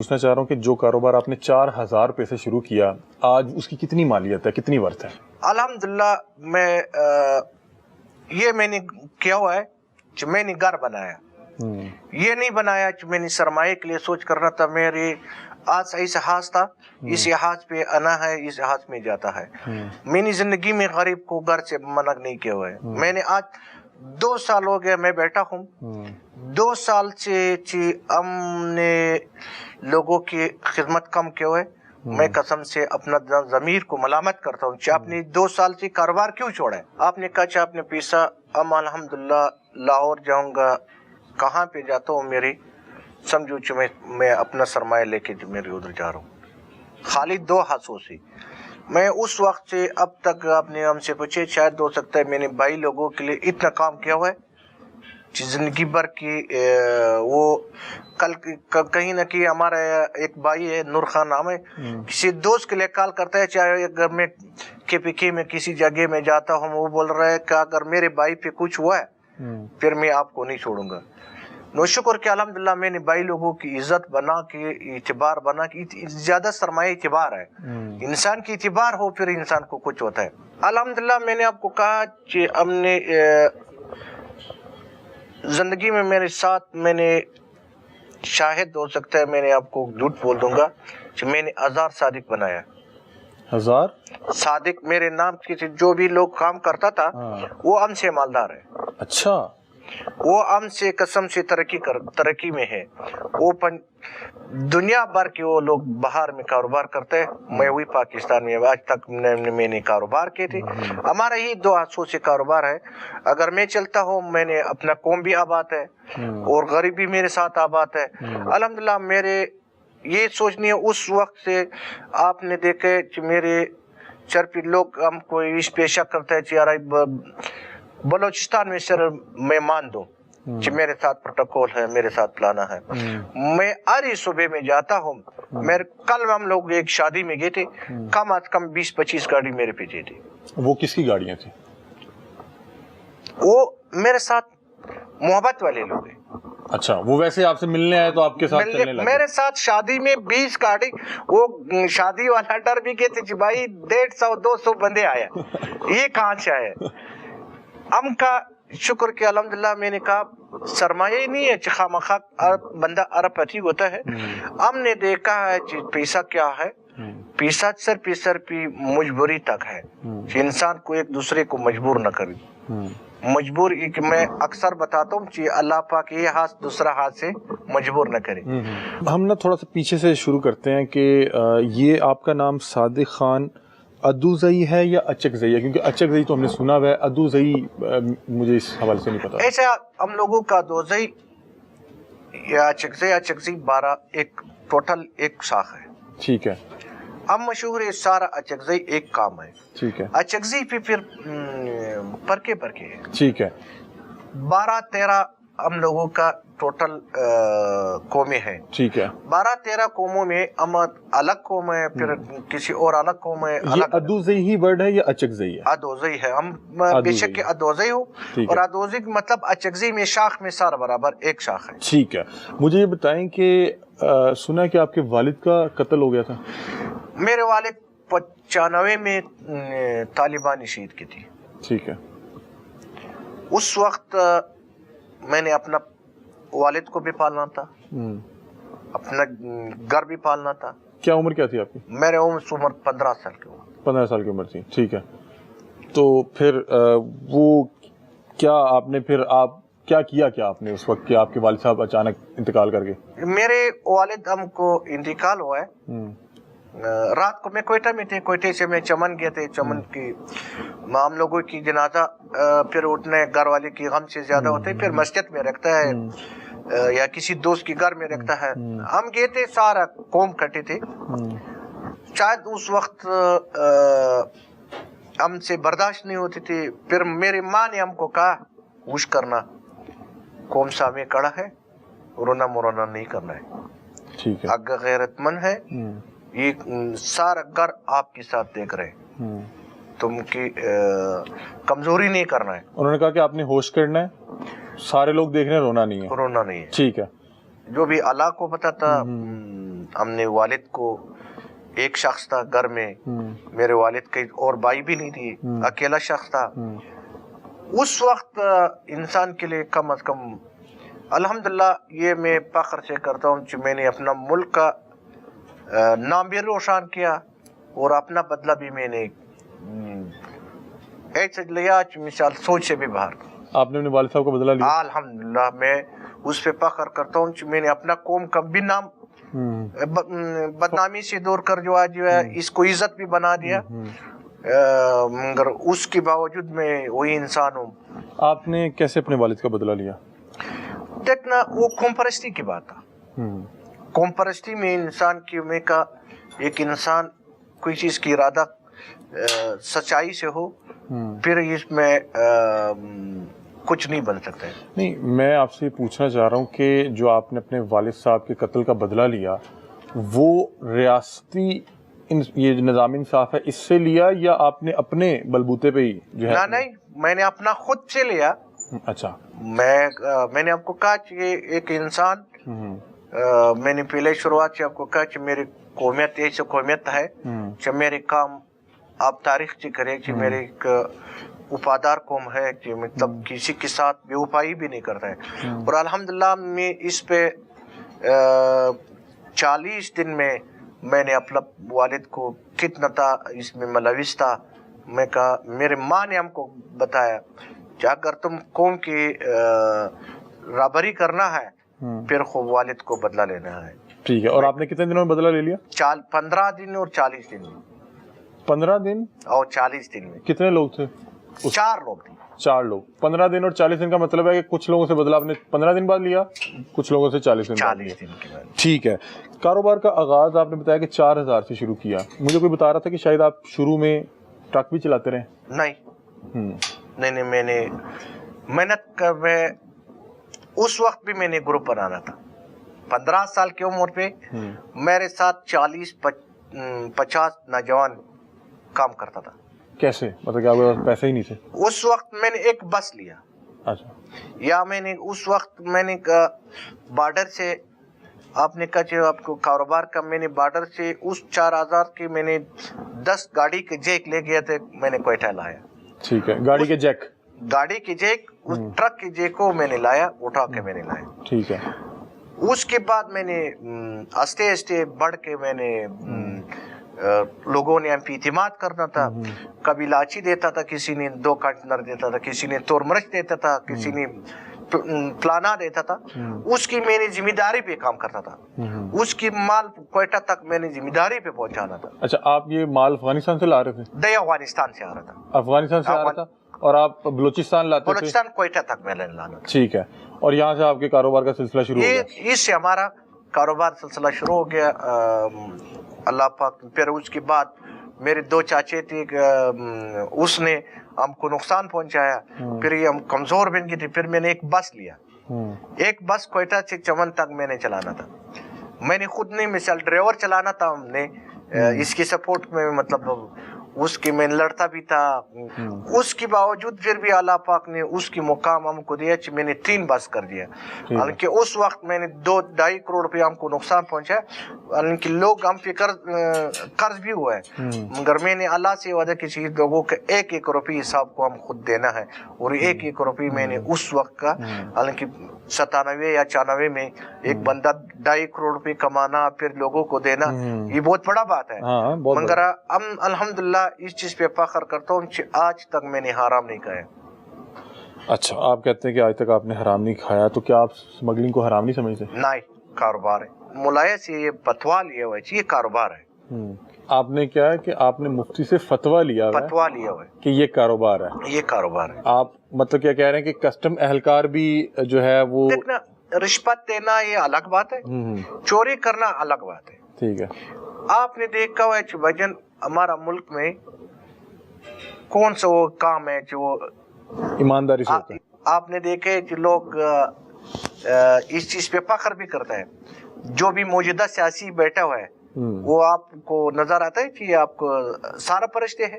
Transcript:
पूछना चाह रहा हूँ कि जो कारोबार आपने 4,000 रुपये से शुरू किया, आज उसकी कितनी मालियत है, कितनी वर्थ है? अल्हम्दुलिल्लाह मैं ये मैंने किया हुआ है कि मैंने घर बनाया, ये नहीं बनाया कि मैंने सरमाए के लिए सोच कर रहा था। मेरे आज ऐसा हाथ था, इस हाथ पे आना है, इस हाथ में जाता है। मैंने जिंदगी में गरीब को घर से मना नहीं किया हुआ है। मैंने आज 2 साल हो गया मैं बैठा हूँ, 2 साल से हमने लोगों की खिदमत कम किया हुआ है। मैं कसम से अपना ज़मीर को मलामत करता हूँ कि आपने 2 साल से कारोबार क्यों छोड़ा है। आपने कहा कि आपने पैसा, अब अल्हम्दुलिल्लाह लाहौर जाऊँगा, कहाँ पे जाता हूँ मेरी समझो कि मैं अपना सरमाया लेके जो मेरे उधर जा रहा हूँ खाली 2 हाथों से। मैं उस वक्त से अब तक आपने हमसे पूछे, शायद हो सकता है मैंने भाई लोगों के लिए इतना काम किया हुआ है कि जिंदगी भर की वो कल कहीं ना कहीं हमारा एक भाई है नूर खान नाम है, किसी दोस्त के लिए कॉल करता है, चाहे अगर मैं KPK में किसी जगह में जाता हूँ, वो बोल रहा है कि अगर मेरे भाई पे कुछ हुआ है फिर मैं आपको नहीं छोड़ूंगा। नो शुक्र कि अल्हम्दुलिल्लाह मैंने भाई लोगों की इज्जत बना के, इतिबार बना के, ज्यादा सरमाया इतिबार है। इंसान की इतिबार हो फिर इंसान को कुछ होता है। अल्हम्दुलिल्लाह मैंने आपको कहा कि हमने जिंदगी में मेरे साथ, मैंने शाहिद हो सकता है, मैंने आपको झूठ बोल दूंगा कि मैंने 1000 सादिक बनाया। 1000 सादिक मेरे नाम के जो भी लोग काम करता था वो हमसे मालदार है। अच्छा, वो हमसे कसम से तरक्की में है। वो दुनिया भर के वो लोग बाहर में कारोबार करते हैं, मैं वही पाकिस्तान में आज तक मैंने कारोबार किए थे। हमारा ही 2 हाथों से कारोबार है। अगर मैं चलता हूँ, मैंने अपना कौम भी आबाद है और गरीबी मेरे साथ आबाद है। अल्हम्दुलिल्लाह मेरे ये सोचनी है, उस वक्त से आपने देखे कि मेरे चरपी लोग हमको इस पेशा करते हैं कि यार बलोचिस्तान में सर मैं मान दूं कि मेरे साथ प्रोटोकॉल है, मेरे साथ प्लाना है। मैं हर ही सुबह में जाता हूँ। मेरे कल हम लोग एक शादी में गए थे, कम आज कम 20-25 गाड़ी मेरे पीछे थी। वो किसकी गाड़ियाँ थी? वो मेरे साथ मोहब्बत वाले लोग हैं। अच्छा, वो वैसे आपसे मिलने आए तो आपके साथ चलने लगे? मेरे साथ शादी में 20 गाड़ी, वो शादी वाला डर भी गए थे भाई 150-200 बंदे आया, ये कहाँ से आए। हम का शुक्र कि अल्हम्दुलिल्लाह मैंने कहा सरमाया ही नहीं है कि खामखा बंदा अरबपति होता है। हमने देखा है कि पैसा क्या है, पैसा सर पे मजबूरी तक है कि इंसान को एक दूसरे को मजबूर न करे। मजबूर एक मैं अक्सर बताता हूँ कि अल्लाह पाक ये हाथ दूसरा हाथ से मजबूर न करे। हम ना थोड़ा सा पीछे से शुरू करते हैं कि ये आपका नाम सादिक खान अदुज़ई है या अचकज़ई है? क्योंकि अचकज़ई तो हमने सुना हुआ है, अदुज़ई मुझे इस हवाले से नहीं पता। ऐसा हम लोगों का अदुज़ई या अचकज़ई 12 एक टोटल एक शाख है। ठीक है। हम मशहूर है सारा अचकज़ई एक काम है। ठीक है। अचकज़ई पे फिर परके है। ठीक है। 12-13 हम लोगों का टोटल कौमें हैं। ठीक है। 12-13 कौमों में हम अलग कौम है, फिर किसी और अलग कौम है। ये अदुज़ई ही वर्ड है या अचकज़ई है? अदुज़ई है। हम बेशक के अदुज़ई हो, और अदुज़ई मतलब अचकज़ई में शाख में सारा बराबर एक शाख है। ठीक है। मुझे ये बताएं कि सुना है कि आपके वालिद का कत्ल हो गया था? मेरे वालिद 95 में तालिबान शहीद की थी। ठीक है। उस वक्त मैंने अपना वालिद को भी पालना था, अपना घर भी पालना था। क्या उम्र क्या थी आपकी? मेरे उम्र 15 साल की उम्र। 15 साल की उम्र थी। ठीक है। तो फिर वो क्या आपने फिर आप क्या किया क्या आपने उस वक्त कि आपके वालिद साहब अचानक इंतकाल कर गए? मेरे वालिद हमको इंतकाल हुआ है रात को। मैं कोयटा में थे, कोयटे से मैं चमन गए थे। चमन की हम लोगों की जनाजा फिर उठने घर वाले की गम से ज्यादा होते है, फिर मस्जिद में रखता है या किसी दोस्त के घर में रखता है। हम गए थे, सारा कौम कटे थे। शायद उस वक्त हमसे बर्दाश्त नहीं होती थी। फिर मेरी माँ ने हमको कहा हुश करना, कौम सामने खड़ा है, रोना मुरोना नहीं करना है। ठीक है। अगर गैरतमंद है, ये सारा घर आपके साथ देख रहे हैं, तुमकी कमजोरी नहीं करना है। उन्होंने कहा कि आपने होश करना है, सारे लोग देख रहे हैं, रोना नहीं है। रोना नहीं है। ठीक है। جو بھی اللہ کو پتا تھا. ہم نے والد کو ایک شخص تھا گھر میں, میرے والد کے اور بھائی بھی نہیں تھی, اکیلا شخص تھا. اس وقت انسان کے لیے کم از کم الحمدللہ یہ میں فخر سے کرتا ہوں کہ میں نے اپنا ملک کا نام بھی روشن کیا اور اپنا بدلہ بھی میں نے ایسے لیا کہ مثال سوچ سے بھی باہر. آپ نے اپنے والد صاحب کا بدلہ لیا؟ الحمدللہ میں اس پہ فخر کرتا ہوں کہ میں نے اپنا قوم کا بھی نام بدنامی سے دور کر جو آج اس کو عزت بھی بنا دیا, مگر اس کے باوجود میں وہی انسان ہوں. آپ نے کیسے اپنے والد کا بدلہ لیا؟ دیکھنا وہ قوم پرستی کی بات ہے. قوم پرستی میں انسان کی میں کا ایک انسان کوئی چیز کی ارادہ سچائی سے ہو پھر اس میں کچھ نہیں بن سکتا ہے. نہیں, میں آپ سے پوچھنا چاہ رہا ہوں کہ جو آپ نے اپنے والد صاحب کے قتل کا بدلہ لیا وہ ریاستی یہ نظام انصاف ہے اس سے لیا یا آپ نے اپنے بلبوتے پہ ہی جو ہے؟ نہیں, میں نے اپنا خود سے لیا. اچھا, میں نے آپ کو کہا کہ ایک انسان میں نے پہلے شروعات سے آپ کو کہا کہ میری قومیت ایسی قومیت ہے کہ میرے کام آپ تاریخ سے کرے کہ میرے ایک وفادار قوم ہے کہ مطلب کسی کے ساتھ بے وفائی بھی نہیں کرتا ہے. اور الحمدللہ میں اس پہ 40 دن میں نے اپنا والد کو کتنا تھا اس میں ملوث تھا. میں کہا میرے ماں نے ہم کو بتایا کہ اگر تم قوم کی رابری کرنا ہے پھر خوب والد کو بدلہ لینا ہے. ٹھیک ہے, اور آپ نے کتنے دنوں میں بدلہ لے لیا؟ 15 دن اور 40 دن میں. 15 دن اور 40 دن میں. کتنے لوگ تھے؟ 4 لوگ تھے. 4 لوگ. 15 دن اور 40 دن کا مطلب ہے کہ کچھ لوگوں سے بدلہ آپ نے 15 دن بعد لیا, کچھ لوگوں سے 40 دن بعد لیا. ٹھیک ہے. کاروبار کا آغاز آپ نے بتایا کہ 4000 سے شروع کیا. مجھے کوئی بتا رہا تھا کہ شاید آپ شروع میں ٹرک بھی چلاتے رہے؟ نہیں, میں نے محنت کر میں اس وقت بھی میں نے گروپ بنانا تھا. 15 سال کی عمر پہ میرے ساتھ 40-50 نوجوان کام کرتا تھا. کیسے, مطلب کہ آپ کے پاس پیسے ہی نہیں تھے؟ اس وقت میں نے ایک بس لیا. اچھا. یا میں نے اس وقت میں نے بارڈر سے آپ نے کہا کہ آپ کو کاروبار کا, میں نے بارڈر سے اس 4000 کے میں نے 10 گاڑی کے جیک لے گیا تھے, میں نے کوئٹہ لایا. ٹھیک ہے, گاڑی کے جیک؟ گاڑی کے جیک, اس ٹرک کے جیک کو میں نے لایا, اٹھا کے میں نے لایا. ٹھیک ہے. اس کے بعد میں نے آستے آستے بڑھ کے میں نے لوگوں نے ہم پہ اعتماد کرنا تھا. کبھی لاچی دیتا تھا, کسی نے 2 کنٹینر دیتا تھا, کسی نے تور مرچ دیتا تھا, کسی نے پلانا دیتا تھا. اس کی میں نے ذمہ داری پہ کام کرتا تھا. اس کی مال کوئٹہ تک میں نے ذمہ داری پہ پہنچانا تھا. اچھا, آپ یہ مال افغانستان سے لا رہے تھے؟ افغانستان سے آ رہا تھا. افغانستان سے آ رہا تھا, اور آپ بلوچستان لاتے تھے؟ بلوچستان کوئٹہ تک میں لانا تھا. ٹھیک ہے. اور یہاں سے آپ کے کاروبار کا سلسلہ شروع ہو گیا؟ اس سے ہمارا کاروبار سلسلہ شروع ہو گیا. اللہ پاک. پھر اس کے بعد میرے 2 چاچے تھے, اس نے ہم کو نقصان پہنچایا. پھر یہ ہم کمزور بن گئے تھے. پھر میں نے ایک بس لیا. ایک بس کوئٹہ سے چمن تک میں نے چلانا تھا. میں نے خود نہیں, مثال ڈرائیور چلانا تھا. ہم نے اس کی سپورٹ میں مطلب اس کی میں لڑتا بھی تھا. اس کے باوجود پھر بھی اللہ پاک نے اس کی مقام ہم کو دیا کہ میں نے 3 بس کر دیا. حالانکہ اس وقت میں نے 2-2.5 کروڑ روپے ہم کو نقصان پہنچا. حالانکہ لوگ ہم پہ قرض بھی ہوا ہے, مگر میں نے اللہ سے وعدہ کی لوگوں کے 1-1 روپے حساب کو ہم خود دینا ہے. اور 1-1 روپے میں نے اس وقت کا, حالانکہ 97 یا 94 میں ایک بندہ 2.5 کروڑ روپے کمانا پھر لوگوں کو دینا, یہ بہت بڑا بات ہے. مگر ہم الحمدللہ اس چیز پہ فخر کرتا ہوں کہ آج تک میں نے حرام نہیں کھایا. اچھا, آپ کہتے ہیں کہ آج تک آپ نے حرام نہیں کھایا, تو کیا آپ اسمگلنگ کو حرام نہیں سمجھتے؟ نہیں, کاروبار ہے. ملائے سے یہ فتوا لیا ہوا ہے, یہ کاروبار ہے. آپ نے کیا ہے کہ آپ نے مفتی سے فتوا لیا ہوا ہے کہ یہ کاروبار ہے. یہ کاروبار ہے. آپ مطلب کیا کہہ رہے ہیں کہ کسٹم اہلکار بھی جو ہے وہ دیکھنا, رشوت دینا یہ الگ بات ہے, چوری کرنا الگ بات ہے. ٹھیک ہے. آپ نے دیکھا ہوا ہے بھجن ہمارا ملک میں کون سا وہ کام ہے جو ایمانداری سے ہوتا ہے. آپ نے دیکھے کہ لوگ اس چیز پہ فخر بھی کرتا ہے. جو بھی موجودہ سیاسی بیٹھا ہوا ہے وہ آپ کو نظر آتا ہے کہ آپ کو سارا پرشتے ہیں.